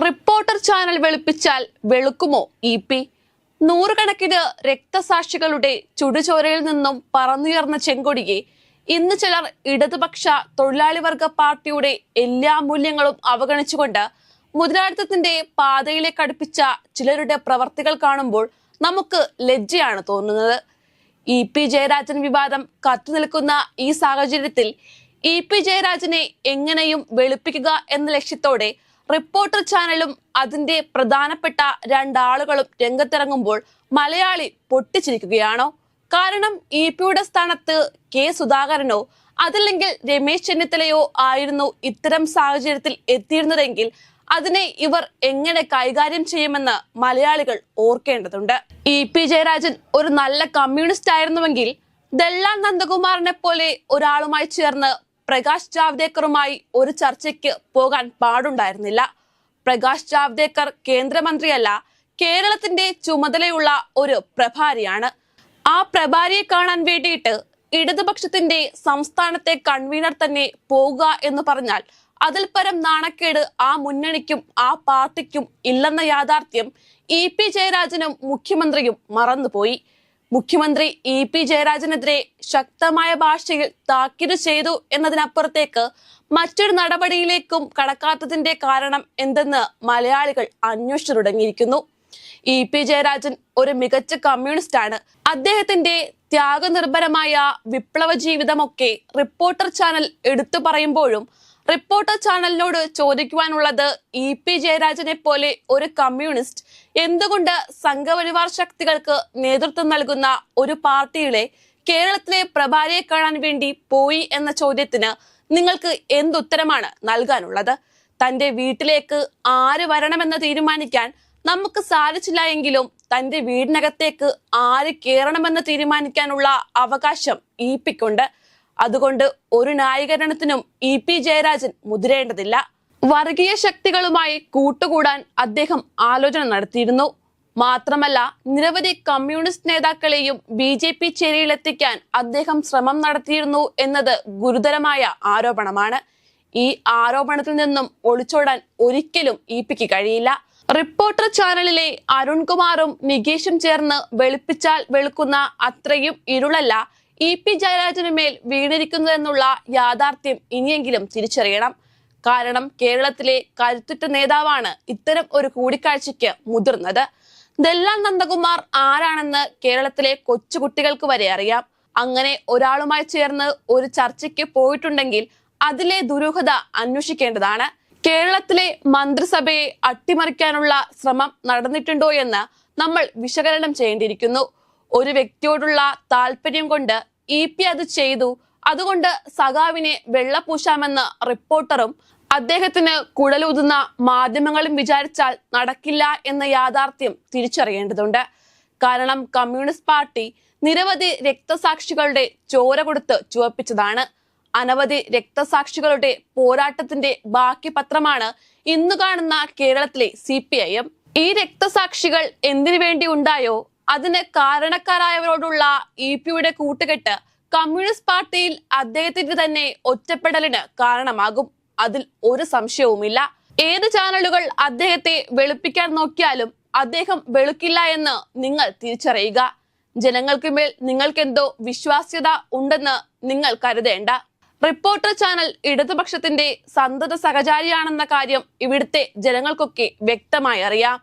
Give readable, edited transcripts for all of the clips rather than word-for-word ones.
Reporter channel വെളുപ്പിച്ചാൽ വെളുക്കുമോ ഇ.പി.? നൂറുകണക്കിന് രക്തസാക്ഷികളുടെ ചുടുചോരയിൽ നിന്നും പറന്നുയർന്ന ചെങ്കൊടിയെ ഇന്ന് ചിലർ ഇടതുപക്ഷ തൊഴിലാളി വർഗ പാർട്ടിയുടെ എല്ലാ മൂല്യങ്ങളും അവഗണിച്ചുകൊണ്ട് മുതലാളിത്തത്തിന്റെ പാതയിലേക്ക് അടുപ്പിച്ച ചിലരുടെ പ്രവർത്തികൾ കാണുമ്പോൾ നമുക്ക് ലജ്ജയാണ് തോന്നുന്നത്. ഇ.പി. ജയരാജൻ വിവാദം കത്തുനിൽക്കുന്ന ഈ സാഹചര്യത്തിൽ ഇ.പി. ജയരാജനെ എങ്ങനെയും വെളുപ്പിക്കുക എന്ന ലക്ഷ്യത്തോടെ റിപ്പോർട്ടർ ചാനലും അതിന്റെ പ്രധാനപ്പെട്ട രണ്ടാളുകളും രംഗത്തിറങ്ങുമ്പോൾ മലയാളി പൊട്ടിച്ചിരിക്കുകയാണോ? കാരണം ഇ.പി.യുടെ സ്ഥാനത്ത് കെ സുധാകരനോ അതല്ലെങ്കിൽ രമേശ് ചെന്നിത്തലയോ ആയിരുന്നു ഇത്തരം സാഹചര്യത്തിൽ എത്തിയിരുന്നതെങ്കിൽ അതിനെ ഇവർ എങ്ങനെ കൈകാര്യം ചെയ്യുമെന്ന് മലയാളികൾ ഓർക്കേണ്ടതുണ്ട്. ഇ.പി. ജയരാജൻ ഒരു നല്ല കമ്മ്യൂണിസ്റ്റ് ആയിരുന്നുവെങ്കിൽ ദല്ലാൽ നന്ദകുമാറിനെ പോലെ ഒരാളുമായി ചേർന്ന് പ്രകാശ് ജാവ്ദേക്കറുമായി ഒരു ചർച്ചയ്ക്ക് പോകാൻ പാടുണ്ടായിരുന്നില്ല. പ്രകാശ് ജാവ്ദേക്കർ കേന്ദ്രമന്ത്രിയല്ല, കേരളത്തിന്റെ ചുമതലയുള്ള ഒരു പ്രഭാരിയാണ്. ആ പ്രഭാരിയെ കാണാൻ വേണ്ടിയിട്ട് ഇടതുപക്ഷത്തിന്റെ സംസ്ഥാനത്തെ കൺവീനർ തന്നെ പോകുക എന്ന് പറഞ്ഞാൽ അതിൽ പരം നാണക്കേട് ആ മുന്നണിക്കും ആ പാർട്ടിക്കും ഇല്ലെന്ന യാഥാർത്ഥ്യം ഇ.പി. ജയരാജനും മുഖ്യമന്ത്രിയും മറന്നുപോയി. മുഖ്യമന്ത്രി ഇ.പി. ജയരാജനെതിരെ ശക്തമായ ഭാഷയിൽ താക്കീത് ചെയ്തു എന്നതിനപ്പുറത്തേക്ക് മറ്റൊരു നടപടിയിലേക്കും കടക്കാത്തതിന്റെ കാരണം എന്തെന്ന് മലയാളികൾ അന്വേഷിച്ചു തുടങ്ങിയിരിക്കുന്നു. ഇ.പി. ജയരാജൻ ഒരു മികച്ച കമ്മ്യൂണിസ്റ്റ് ആണ്. അദ്ദേഹത്തിന്റെ ത്യാഗനിർഭരമായ വിപ്ലവ ജീവിതമൊക്കെ റിപ്പോർട്ടർ ചാനൽ എടുത്തു പറയുമ്പോഴും റിപ്പോർട്ടർ ചാനലിനോട് ചോദിക്കുവാനുള്ളത് ഇ.പി. ജയരാജനെ പോലെ ഒരു കമ്മ്യൂണിസ്റ്റ് എന്തുകൊണ്ട് സംഘപരിവാർ ശക്തികൾക്ക് നേതൃത്വം നൽകുന്ന ഒരു പാർട്ടിയിലെ കേരളത്തിലെ പ്രഭാരിയെ കാണാൻ വേണ്ടി പോയി എന്ന ചോദ്യത്തിന് നിങ്ങൾക്ക് എന്തുത്തരമാണ് നൽകാനുള്ളത്? തന്റെ വീട്ടിലേക്ക് ആര് വരണമെന്ന് തീരുമാനിക്കാൻ നമുക്ക് സാധിച്ചില്ല എങ്കിലും തന്റെ വീടിനകത്തേക്ക് ആര് കയറണമെന്ന് തീരുമാനിക്കാനുള്ള അവകാശം ഇ.പി.ക്കുണ്ട്. അതുകൊണ്ട് ഒരു ന്യായീകരണത്തിനും ഇ.പി. ജയരാജൻ മുതിരേണ്ടതില്ല. വർഗീയ ശക്തികളുമായി കൂട്ടുകൂടാൻ അദ്ദേഹം ആലോചന നടത്തിയിരുന്നു. മാത്രമല്ല, നിരവധി കമ്മ്യൂണിസ്റ്റ് നേതാക്കളെയും ബി.ജെ.പി. ചേരിയിലെത്തിക്കാൻ അദ്ദേഹം ശ്രമം നടത്തിയിരുന്നു എന്നത് ഗുരുതരമായ ആരോപണമാണ്. ഈ ആരോപണത്തിൽ നിന്നും ഒളിച്ചോടാൻ ഒരിക്കലും ഇ.പി.ക്ക് കഴിയില്ല. റിപ്പോർട്ടർ ചാനലിലെ അരുൺകുമാറും നികേഷും ചേർന്ന് വെളുപ്പിച്ചാൽ വെളുക്കുന്ന അത്രയും ഇരുളല്ല ഇ.പി. ജയരാജന് മേൽ വീണിരിക്കുന്നതെന്നുള്ള യാഥാർത്ഥ്യം ഇനിയെങ്കിലും തിരിച്ചറിയണം. കാരണം കേരളത്തിലെ കരുത്തുറ്റ നേതാവാണ് ഇത്തരം ഒരു കൂടിക്കാഴ്ചയ്ക്ക് മുതിർന്നത്. ദല്ലാൽ നന്ദകുമാർ ആരാണെന്ന് കേരളത്തിലെ കൊച്ചുകുട്ടികൾക്ക് വരെ അറിയാം. അങ്ങനെ ഒരാളുമായി ചേർന്ന് ഒരു ചർച്ചയ്ക്ക് പോയിട്ടുണ്ടെങ്കിൽ അതിലെ ദുരൂഹത അന്വേഷിക്കേണ്ടതാണ്. കേരളത്തിലെ മന്ത്രിസഭയെ അട്ടിമറിക്കാനുള്ള ശ്രമം നടന്നിട്ടുണ്ടോ എന്ന് നമ്മൾ വിശകലനം ചെയ്യേണ്ടിയിരിക്കുന്നു. ഒരു വ്യക്തിയോടുള്ള താല്പര്യം കൊണ്ട് ഇ.പി. അത് ചെയ്തു, അതുകൊണ്ട് സഖാവിനെ വെള്ളപൂശാമെന്ന് റിപ്പോർട്ടറും അദ്ദേഹത്തിന് കുഴലൂതുന്ന മാധ്യമങ്ങളും വിചാരിച്ചാൽ നടക്കില്ല എന്ന യാഥാർത്ഥ്യം തിരിച്ചറിയേണ്ടതുണ്ട്. കാരണം കമ്മ്യൂണിസ്റ്റ് പാർട്ടി നിരവധി രക്തസാക്ഷികളുടെ ചോര കൊടുത്ത് ചുവപ്പിച്ചതാണ്. അനവധി രക്തസാക്ഷികളുടെ പോരാട്ടത്തിന്റെ ബാക്കി പത്രമാണ് ഇന്ന് കാണുന്ന കേരളത്തിലെ CPIM. ഈ രക്തസാക്ഷികൾ എന്തിനു വേണ്ടി ഉണ്ടായോ അതിന് കാരണക്കാരായവരോടുള്ള ഇ.പി.യുടെ കൂട്ടുകെട്ട് കമ്മ്യൂണിസ്റ്റ് പാർട്ടിയിൽ അദ്ദേഹത്തിന്റെ തന്നെ ഒറ്റപ്പെടലിന് കാരണമാകും. അതിൽ ഒരു സംശയവുമില്ല. ഏത് ചാനലുകൾ അദ്ദേഹത്തെ വെളുപ്പിക്കാൻ നോക്കിയാലും അദ്ദേഹം വെളുക്കില്ല എന്ന് നിങ്ങൾ തിരിച്ചറിയുക. ജനങ്ങൾക്ക് മേൽ നിങ്ങൾക്കെന്തോ വിശ്വാസ്യത ഉണ്ടെന്ന് നിങ്ങൾ കരുതേണ്ട. റിപ്പോർട്ടർ ചാനൽ ഇടതുപക്ഷത്തിന്റെ സന്തത സഹചാരിയാണെന്ന കാര്യം ഇവിടുത്തെ ജനങ്ങൾക്കൊക്കെ വ്യക്തമായി അറിയാം.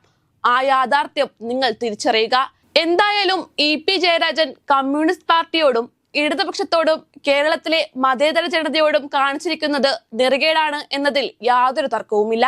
ആ യാഥാർത്ഥ്യം നിങ്ങൾ തിരിച്ചറിയുക. എന്തായാലും ഇ.പി. ജയരാജൻ കമ്മ്യൂണിസ്റ്റ് പാർട്ടിയോടും ഇടതുപക്ഷത്തോടും കേരളത്തിലെ മതേതര ജനതയോടും കാണിച്ചിരിക്കുന്നത് നെറുകേടാണ് എന്നതിൽ യാതൊരു തർക്കവുമില്ല.